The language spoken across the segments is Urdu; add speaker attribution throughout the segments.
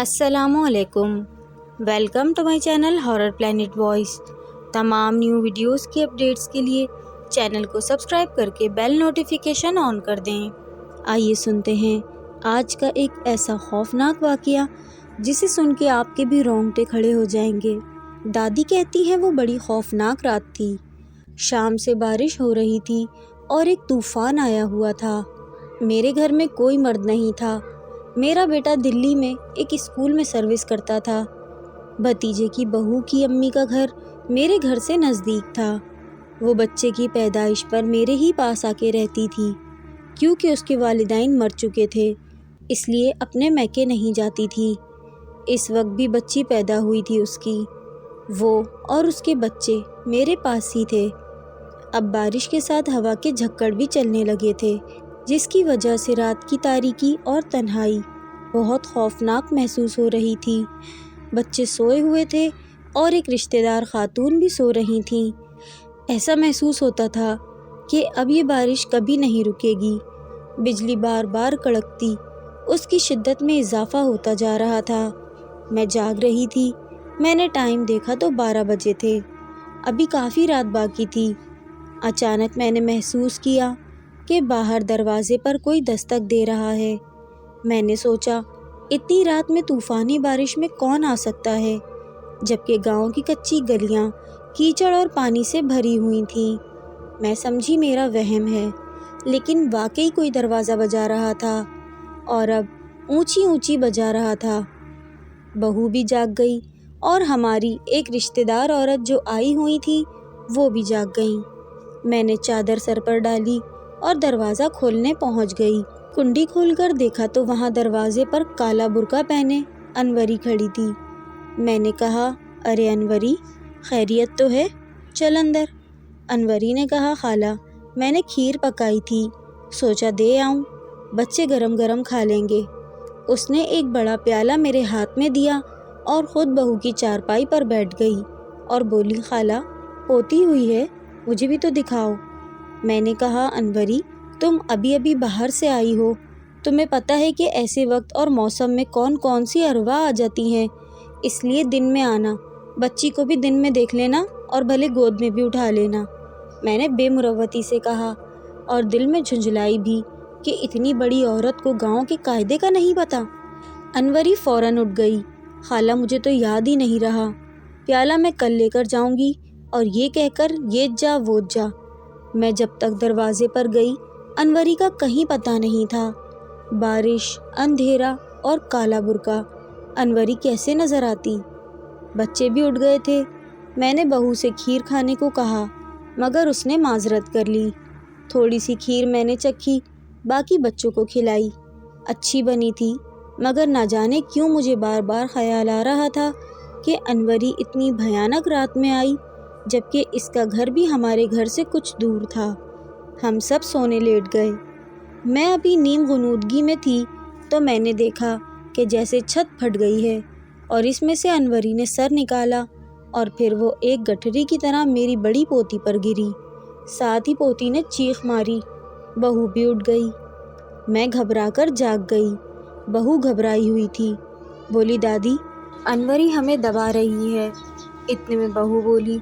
Speaker 1: السلام علیکم، welcome to my channel horror planet voice. تمام نیو ویڈیوز کی اپڈیٹس کے لیے چینل کو سبسکرائب کر کے بیل نوٹیفیکیشن آن کر دیں۔ آئیے سنتے ہیں آج کا ایک ایسا خوفناک واقعہ جسے سن کے آپ کے بھی رونگٹے کھڑے ہو جائیں گے۔ دادی کہتی ہے وہ بڑی خوفناک رات تھی۔ شام سے بارش ہو رہی تھی اور ایک طوفان آیا ہوا تھا۔ میرے گھر میں کوئی مرد نہیں تھا۔ میرا بیٹا دلی میں ایک اسکول میں سروس کرتا تھا۔ بھتیجے کی بہو کی امی کا گھر میرے گھر سے نزدیک تھا۔ وہ بچے کی پیدائش پر میرے ہی پاس آ کے رہتی تھی، کیونکہ اس کے والدین مر چکے تھے، اس لیے اپنے میکے نہیں جاتی تھی۔ اس وقت بھی بچی پیدا ہوئی تھی اس کی۔ وہ اور اس کے بچے میرے پاس ہی تھے۔ اب بارش کے ساتھ ہوا کے جھکڑ بھی چلنے لگے تھے، جس کی وجہ سے رات کی تاریکی اور تنہائی بہت خوفناک محسوس ہو رہی تھی۔ بچے سوئے ہوئے تھے اور ایک رشتہ دار خاتون بھی سو رہی تھیں۔ ایسا محسوس ہوتا تھا کہ اب یہ بارش کبھی نہیں رکے گی۔ بجلی بار بار کڑکتی، اس کی شدت میں اضافہ ہوتا جا رہا تھا۔ میں جاگ رہی تھی۔ میں نے ٹائم دیکھا تو 12 بجے تھے۔ ابھی کافی رات باقی تھی۔ اچانک میں نے محسوس کیا کہ باہر دروازے پر کوئی دستک دے رہا ہے۔ میں نے سوچا اتنی رات میں طوفانی بارش میں کون آ سکتا ہے، جبکہ گاؤں کی کچی گلیاں کیچڑ اور پانی سے بھری ہوئی تھیں۔ میں سمجھی میرا وہم ہے، لیکن واقعی کوئی دروازہ بجا رہا تھا، اور اب اونچی اونچی بجا رہا تھا۔ بہو بھی جاگ گئی اور ہماری ایک رشتہ دار عورت جو آئی ہوئی تھی وہ بھی جاگ گئیں۔ میں نے چادر سر پر ڈالی اور دروازہ کھولنے پہنچ گئی۔ کنڈی کھول کر دیکھا تو وہاں دروازے پر کالا برقع پہنے انوری کھڑی تھی۔ میں نے کہا، ارے انوری، خیریت تو ہے؟ چل اندر۔ انوری نے کہا، خالہ میں نے کھیر پکائی تھی، سوچا دے آؤں، بچے گرم گرم کھا لیں گے۔ اس نے ایک بڑا پیالہ میرے ہاتھ میں دیا اور خود بہو کی چارپائی پر بیٹھ گئی اور بولی، خالہ پوتی ہوئی ہے، مجھے بھی تو دکھاؤ۔ میں نے کہا، انوری تم ابھی باہر سے آئی ہو، تمہیں پتہ ہے کہ ایسے وقت اور موسم میں کون کون سی ارواح آ جاتی ہیں، اس لیے دن میں آنا، بچی کو بھی دن میں دیکھ لینا اور بھلے گود میں بھی اٹھا لینا۔ میں نے بے مروتی سے کہا اور دل میں جھنجھلائی بھی کہ اتنی بڑی عورت کو گاؤں کے قاعدے کا نہیں پتہ۔ انوری فوراً اٹھ گئی، خالہ مجھے تو یاد ہی نہیں رہا، پیالہ میں کل لے کر جاؤں گی، اور یہ کہہ کر یہ جا وہ جا۔ میں جب تک دروازے پر گئی انوری کا کہیں پتہ نہیں تھا۔ بارش، اندھیرا اور کالا برقع، انوری کیسے نظر آتی؟ بچے بھی اٹھ گئے تھے۔ میں نے بہو سے کھیر کھانے کو کہا، مگر اس نے معذرت کر لی۔ تھوڑی سی کھیر میں نے چکھی، باقی بچوں کو کھلائی۔ اچھی بنی تھی، مگر نہ جانے کیوں مجھے بار بار خیال آ رہا تھا کہ انوری اتنی بھیانک رات میں آئی، جبکہ اس کا گھر بھی ہمارے گھر سے کچھ دور تھا۔ ہم سب سونے لیٹ گئے۔ میں ابھی نیم غنودگی میں تھی تو میں نے دیکھا کہ جیسے چھت پھٹ گئی ہے، اور اس میں سے انوری نے سر نکالا، اور پھر وہ ایک گٹھری کی طرح میری بڑی پوتی پر گری۔ ساتھ ہی پوتی نے چیخ ماری۔ بہو بھی اٹھ گئی۔ میں گھبرا کر جاگ گئی۔ بہو گھبرائی ہوئی تھی، بولی، دادی انوری ہمیں دبا رہی ہے۔ اتنے میں بہو بولی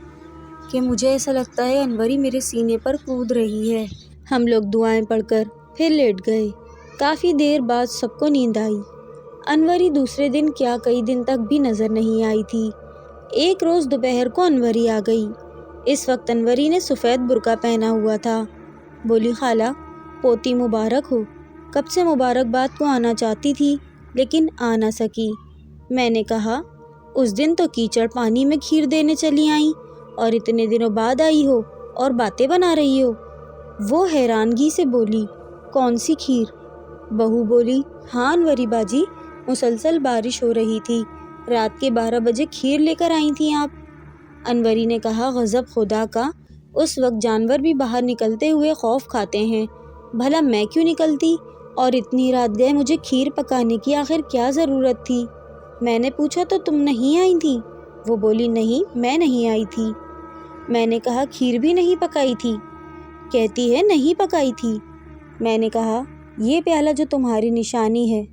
Speaker 1: کہ مجھے ایسا لگتا ہے انوری میرے سینے پر کود رہی ہے۔ ہم لوگ دعائیں پڑھ کر پھر لیٹ گئے۔ کافی دیر بعد سب کو نیند آئی۔ انوری دوسرے دن کیا کئی دن تک بھی نظر نہیں آئی تھی۔ ایک روز دوپہر کو انوری آ گئی۔ اس وقت انوری نے سفید برقع پہنا ہوا تھا۔ بولی، خالہ پوتی مبارک ہو، کب سے مبارکباد کو آنا چاہتی تھی لیکن آ نہ سکی۔ میں نے کہا، اس دن تو کیچڑ پانی میں کھیر دینے چلی آئیں، اور اتنے دنوں بعد آئی ہو اور باتیں بنا رہی ہو۔ وہ حیرانگی سے بولی، کون سی کھیر؟ بہو بولی، ہاں انوری باجی، مسلسل بارش ہو رہی تھی، رات کے 12 بجے کھیر لے کر آئی تھیں آپ۔ انوری نے کہا، غضب خدا کا، اس وقت جانور بھی باہر نکلتے ہوئے خوف کھاتے ہیں، بھلا میں کیوں نکلتی، اور اتنی رات گئے مجھے کھیر پکانے کی آخر کیا ضرورت تھی؟ میں نے پوچھا تو تم نہیں آئی تھی؟ وہ بولی، نہیں میں نہیں آئی تھی۔ میں نے کہا، کھیر بھی نہیں پکائی تھی؟ کہتی ہے نہیں پکائی تھی۔ میں نے کہا، یہ پیالہ جو تمہاری نشانی ہے،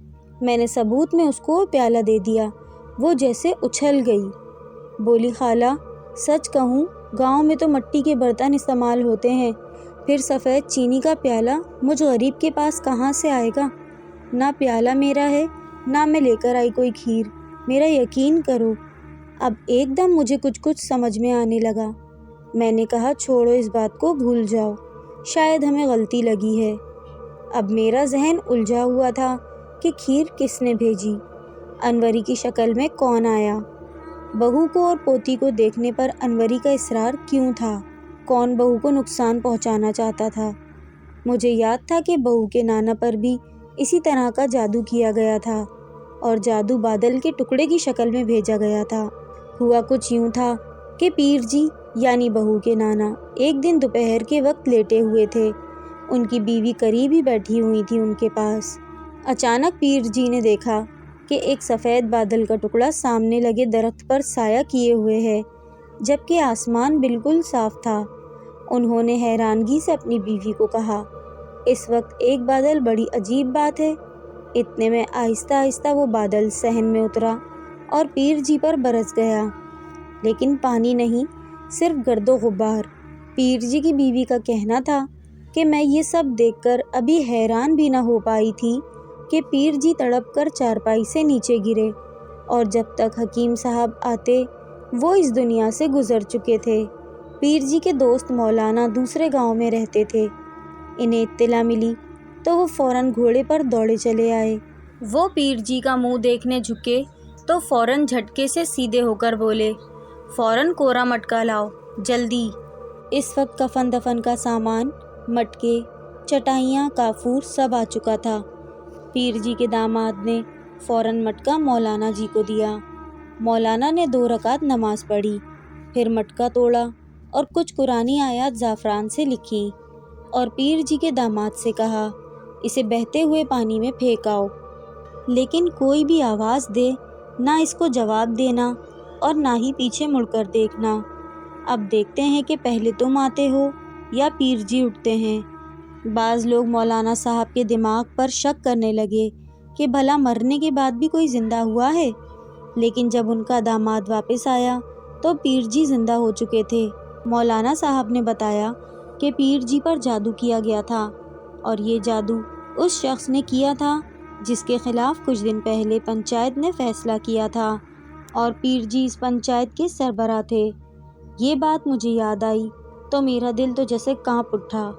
Speaker 1: میں نے ثبوت میں اس کو پیالہ دے دیا۔ وہ جیسے اچھل گئی، بولی خالہ سچ کہوں گاؤں میں تو مٹی کے برتن استعمال ہوتے ہیں، پھر سفید چینی کا پیالہ مجھ غریب کے پاس کہاں سے آئے گا؟ نہ پیالہ میرا ہے، نہ میں لے کر آئی کوئی کھیر، میرا یقین کرو۔ اب ایک دم مجھے کچھ سمجھ میں آنے لگا۔ میں نے کہا چھوڑو اس بات کو، بھول جاؤ، شاید ہمیں غلطی لگی ہے۔ اب میرا ذہن الجھا ہوا تھا کہ کھیر کس نے بھیجی، انوری کی شکل میں کون آیا، بہو کو اور پوتی کو دیکھنے پر انوری کا اصرار کیوں تھا، کون بہو کو نقصان پہنچانا چاہتا تھا۔ مجھے یاد تھا کہ بہو کے نانا پر بھی اسی طرح کا جادو کیا گیا تھا اور جادو بادل کے ٹکڑے کی شکل میں بھیجا گیا تھا۔ ہوا کچھ یوں تھا کہ پیر جی یعنی بہو کے نانا ایک دن دوپہر کے وقت لیٹے ہوئے تھے، ان کی بیوی قریب ہی بیٹھی ہوئی تھی ان کے پاس۔ اچانک پیر جی نے دیکھا کہ ایک سفید بادل کا ٹکڑا سامنے لگے درخت پر سایہ کیے ہوئے ہے، جبکہ آسمان بالکل صاف تھا۔ انہوں نے حیرانگی سے اپنی بیوی کو کہا، اس وقت ایک بادل بڑی عجیب بات ہے۔ اتنے میں آہستہ آہستہ وہ بادل صحن میں اترا اور پیر جی پر برس گیا، لیکن پانی نہیں، صرف گرد و غبار۔ پیر جی کی بیوی کا کہنا تھا کہ میں یہ سب دیکھ کر ابھی حیران بھی نہ ہو پائی تھی کہ پیر جی تڑپ کر چارپائی سے نیچے گرے، اور جب تک حکیم صاحب آتے وہ اس دنیا سے گزر چکے تھے۔ پیر جی کے دوست مولانا دوسرے گاؤں میں رہتے تھے، انہیں اطلاع ملی تو وہ فوراً گھوڑے پر دوڑے چلے آئے۔ وہ پیر جی کا منہ دیکھنے جھکے تو فوراً جھٹکے سے سیدھے ہو کر بولے، فوراً کوڑا مٹکا لاؤ، جلدی۔ اس وقت کفن دفن کا سامان، مٹکے، چٹائیاں، کافور سب آ چکا تھا۔ پیر جی کے داماد نے فوراً مٹکا مولانا جی کو دیا۔ مولانا نے 2 رکعت نماز پڑھی، پھر مٹکا توڑا اور کچھ قرآنی آیات زعفران سے لکھی، اور پیر جی کے داماد سے کہا، اسے بہتے ہوئے پانی میں پھینک آؤ، لیکن کوئی بھی آواز دے نہ اس کو جواب دینا اور نہ ہی پیچھے مڑ کر دیکھنا۔ اب دیکھتے ہیں کہ پہلے تم آتے ہو یا پیر جی اٹھتے ہیں۔ بعض لوگ مولانا صاحب کے دماغ پر شک کرنے لگے کہ بھلا مرنے کے بعد بھی کوئی زندہ ہوا ہے، لیکن جب ان کا داماد واپس آیا تو پیر جی زندہ ہو چکے تھے۔ مولانا صاحب نے بتایا کہ پیر جی پر جادو کیا گیا تھا، اور یہ جادو اس شخص نے کیا تھا جس کے خلاف کچھ دن پہلے پنچایت نے فیصلہ کیا تھا، اور پیر جی اس پنچایت کے سربراہ تھے۔ یہ بات مجھے یاد آئی تو میرا دل تو جیسے کانپ اٹھا،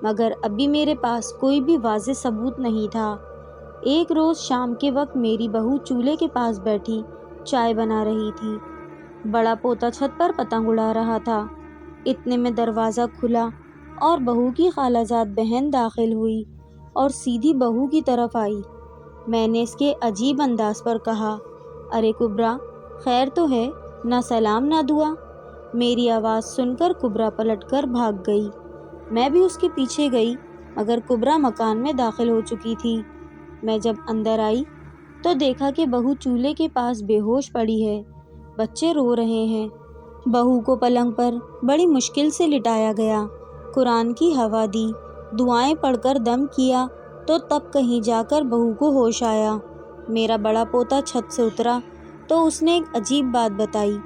Speaker 1: مگر ابھی میرے پاس کوئی بھی واضح ثبوت نہیں تھا۔ ایک روز شام کے وقت میری بہو چولہے کے پاس بیٹھی چائے بنا رہی تھی، بڑا پوتا چھت پر پتنگ اڑا رہا تھا۔ اتنے میں دروازہ کھلا اور بہو کی خالہ زاد بہن داخل ہوئی اور سیدھی بہو کی طرف آئی۔ میں نے اس کے عجیب انداز پر کہا، ارے کبرا، خیر تو ہے؟ نہ سلام نہ دعا۔ میری آواز سن کر کبرا پلٹ کر بھاگ گئی۔ میں بھی اس کے پیچھے گئی، مگر کبرا مکان میں داخل ہو چکی تھی۔ میں جب اندر آئی تو دیکھا کہ بہو چولہے کے پاس بے ہوش پڑی ہے، بچے رو رہے ہیں۔ بہو کو پلنگ پر بڑی مشکل سے لٹایا گیا، قرآن کی ہوا دی، دعائیں پڑھ کر دم کیا تو تب کہیں جا کر بہو کو ہوش آیا۔ میرا بڑا پوتا چھت سے اترا تو اس نے ایک عجیب بات بتائی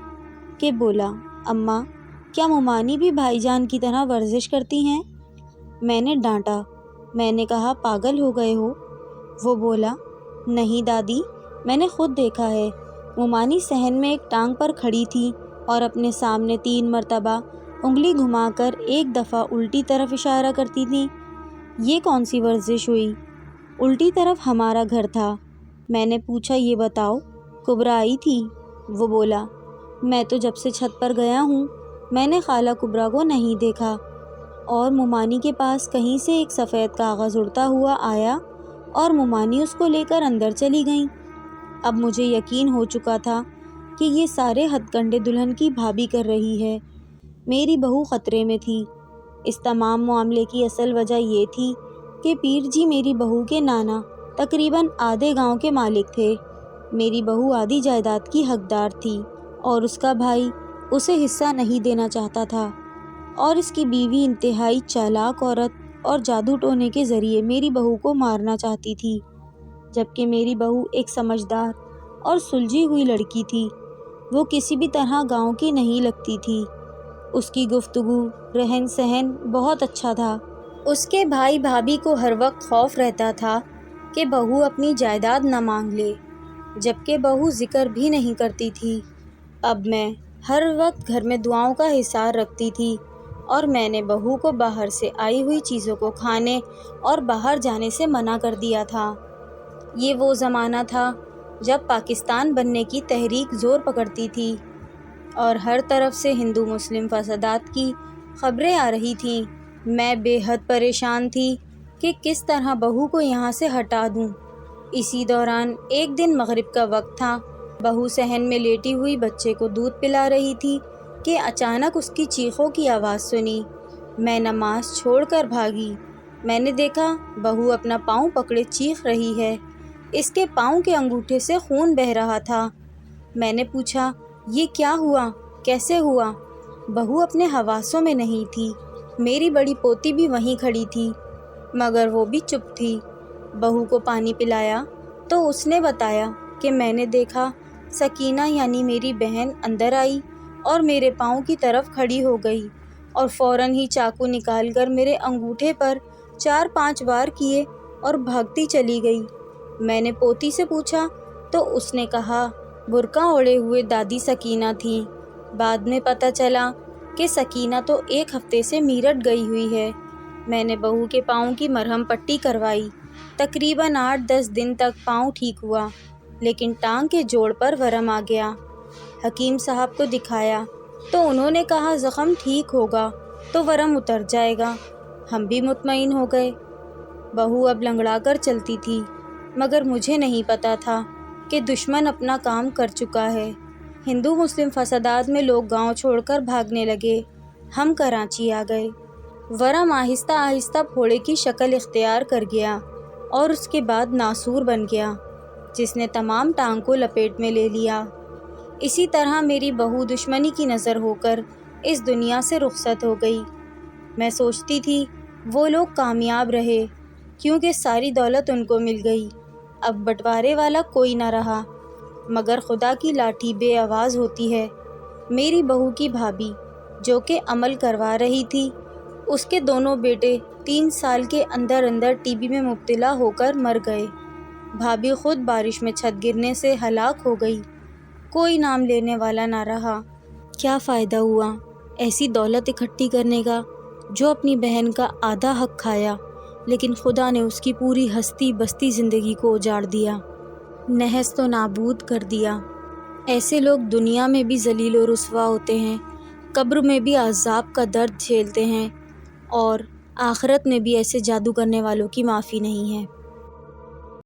Speaker 1: کہ بولا، اماں کیا مومانی بھی بھائی جان کی طرح ورزش کرتی ہیں؟ میں نے ڈانٹا، میں نے کہا پاگل ہو گئے ہو؟ وہ بولا، نہیں دادی، میں نے خود دیکھا ہے، مومانی صحن میں ایک ٹانگ پر کھڑی تھی اور اپنے سامنے 3 مرتبہ انگلی گھما کر ایک دفعہ الٹی طرف اشارہ کرتی تھی۔ یہ کون سی ورزش ہوئی؟ الٹی طرف ہمارا گھر تھا۔ میں نے پوچھا، یہ بتاؤ کبرا آئی تھی؟ وہ بولا، میں تو جب سے چھت پر گیا ہوں میں نے خالہ کبرا کو نہیں دیکھا، اور مومانی کے پاس کہیں سے ایک سفید کاغذ اڑتا ہوا آیا اور مومانی اس کو لے کر اندر چلی گئیں۔ اب مجھے یقین ہو چکا تھا کہ یہ سارے ہتھ کنڈے دلہن کی بھابھی کر رہی ہے۔ میری بہو خطرے میں تھی۔ اس تمام معاملے کی اصل وجہ یہ تھی کہ پیر جی میری بہو کے نانا تقریباً آدھے گاؤں کے مالک تھے۔ میری بہو آدھی جائیداد کی حقدار تھی اور اس کا بھائی اسے حصہ نہیں دینا چاہتا تھا، اور اس کی بیوی انتہائی چالاک عورت اور جادو ٹونے کے ذریعے میری بہو کو مارنا چاہتی تھی۔ جبکہ میری بہو ایک سمجھدار اور سلجھی ہوئی لڑکی تھی۔ وہ کسی بھی طرح گاؤں کی نہیں لگتی تھی۔ اس کی گفتگو، رہن سہن بہت اچھا تھا۔ اس کے بھائی بھابھی کو ہر وقت خوف رہتا تھا کہ بہو اپنی جائیداد نہ مانگ لے، جبکہ بہو ذکر بھی نہیں کرتی تھی۔ اب میں ہر وقت گھر میں دعاؤں کا حصار رکھتی تھی، اور میں نے بہو کو باہر سے آئی ہوئی چیزوں کو کھانے اور باہر جانے سے منع کر دیا تھا۔ یہ وہ زمانہ تھا جب پاکستان بننے کی تحریک زور پکڑتی تھی اور ہر طرف سے ہندو مسلم فسادات کی خبریں آ رہی تھیں۔ میں بے حد پریشان تھی کہ کس طرح بہو کو یہاں سے ہٹا دوں۔ اسی دوران ایک دن مغرب کا وقت تھا۔ بہو صحن میں لیٹی ہوئی بچے کو دودھ پلا رہی تھی کہ اچانک اس کی چیخوں کی آواز سنی۔ میں نماز چھوڑ کر بھاگی۔ میں نے دیکھا بہو اپنا پاؤں پکڑے چیخ رہی ہے۔ اس کے پاؤں کے انگوٹھے سے خون بہہ رہا تھا۔ میں نے پوچھا، یہ کیا ہوا؟ کیسے ہوا؟ بہو اپنے حواسوں میں نہیں تھی۔ میری بڑی پوتی بھی وہیں کھڑی تھی، مگر وہ بھی چپ تھی۔ بہو کو پانی پلایا تو اس نے بتایا کہ میں نے دیکھا سکینہ یعنی میری بہن اندر آئی اور میرے پاؤں کی طرف کھڑی ہو گئی اور فوراً ہی چاقو نکال کر میرے انگوٹھے پر 4-5 وار کیے اور بھاگتی چلی گئی۔ میں نے پوتی سے پوچھا تو اس نے کہا برقع اوڑھے ہوئے دادی سکینہ تھیں۔ بعد میں پتہ چلا کہ سکینہ تو 1 ہفتے سے میرٹھ گئی ہوئی ہے۔ میں نے بہو کے پاؤں کی مرہم پٹی کروائی۔ تقریباً 8-10 دن تک پاؤں ٹھیک ہوا، لیکن ٹانگ کے جوڑ پر ورم آ گیا۔ حکیم صاحب کو دکھایا تو انہوں نے کہا زخم ٹھیک ہوگا تو ورم اتر جائے گا۔ ہم بھی مطمئن ہو گئے۔ بہو اب لنگڑا کر چلتی تھی، مگر مجھے نہیں پتا تھا کہ دشمن اپنا کام کر چکا ہے۔ ہندو مسلم فسادات میں لوگ گاؤں چھوڑ کر بھاگنے لگے۔ ہم کراچی آ گئے۔ ورم آہستہ آہستہ پھوڑے کی شکل اختیار کر گیا اور اس کے بعد ناسور بن گیا، جس نے تمام ٹانگ کو لپیٹ میں لے لیا۔ اسی طرح میری بہو دشمنی کی نظر ہو کر اس دنیا سے رخصت ہو گئی۔ میں سوچتی تھی وہ لوگ کامیاب رہے کیونکہ ساری دولت ان کو مل گئی۔ اب بٹوارے والا کوئی نہ رہا، مگر خدا کی لاٹھی بے آواز ہوتی ہے۔ میری بہو کی بھابھی جو کہ عمل کروا رہی تھی، اس کے دونوں بیٹے 3 سال کے اندر اندر ٹی بی میں مبتلا ہو کر مر گئے۔ بھابھی خود بارش میں چھت گرنے سے ہلاک ہو گئی۔ کوئی نام لینے والا نہ رہا۔ کیا فائدہ ہوا ایسی دولت اکٹھی کرنے کا جو اپنی بہن کا آدھا حق کھایا، لیکن خدا نے اس کی پوری ہستی بستی زندگی کو اجاڑ دیا، نہست و نابود کر دیا۔ ایسے لوگ دنیا میں بھی ذلیل و رسوا ہوتے ہیں، قبر میں بھی عذاب کا درد جھیلتے ہیں، اور آخرت میں بھی ایسے جادو کرنے والوں کی معافی نہیں ہے۔